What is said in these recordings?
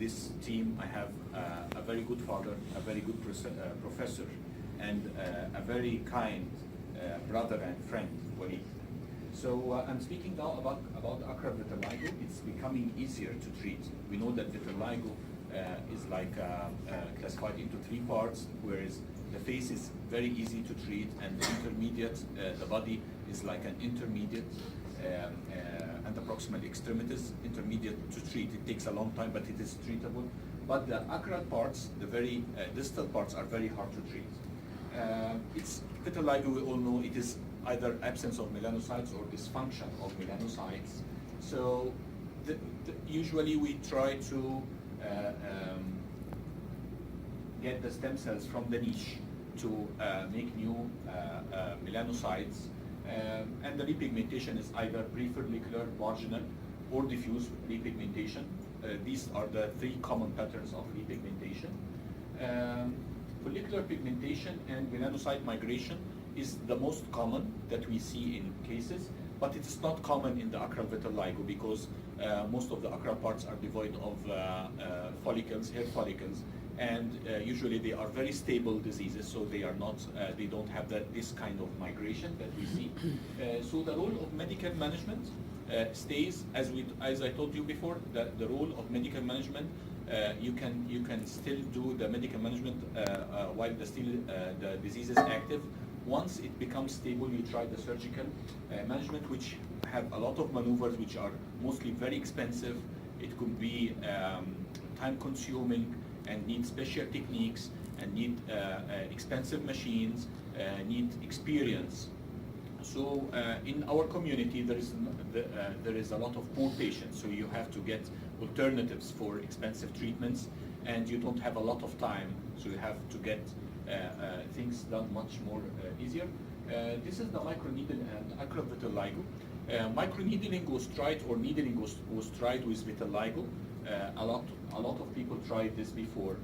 this team, I have a very good father, a very good professor, and a very kind brother and friend, Walid. So I'm speaking now about acral vitiligo. It's becoming easier to treat. We know that vitiligo is like classified into 3 parts, whereas the face is very easy to treat, and intermediate, the body is like an intermediate, and the proximal extremities, intermediate to treat. It takes a long time, but it is treatable. But the acral parts, the very distal parts, are very hard to treat. It's vitiligo, we all know it is either absence of melanocytes or dysfunction of melanocytes. So usually we try to get the stem cells from the niche to make new melanocytes, and the repigmentation is either prefollicular, marginal, or diffuse repigmentation. These are the 3 common patterns of repigmentation. Follicular pigmentation and melanocyte migration is the most common that we see in cases, but it is not common in the acral vitiligo because most of the acral parts are devoid of follicles, hair follicles, and usually they are very stable diseases, so they are not, they don't have this kind of migration that we see. So the role of medical management stays, as I told you before, the role of medical management. You can still do the medical management while the disease is active. Once it becomes stable, you try the surgical management, which have a lot of maneuvers, which are mostly very expensive. It could be time-consuming and need special techniques and need expensive machines, need experience. So in our community, there is a lot of poor patients, so you have to get alternatives for expensive treatments, and you don't have a lot of time, so you have to get things done much more easier. This is the microneedle and acral vitiligo. Microneedling was tried, or needling was tried with vitiligo. A lot of people tried this before,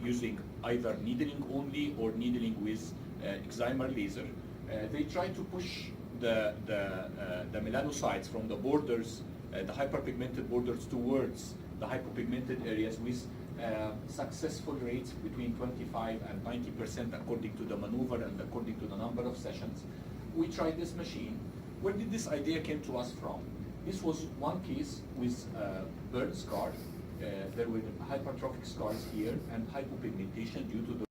using either needling only or needling with excimer laser. They try to push the melanocytes from the borders, the hyperpigmented borders, towards the hypopigmented areas with successful rates between 25 and 90% according to the maneuver and according to the number of sessions. We tried this machine. Where did this idea came to us from? This was one case with burn scar. There were hypertrophic scars here and hypopigmentation due to the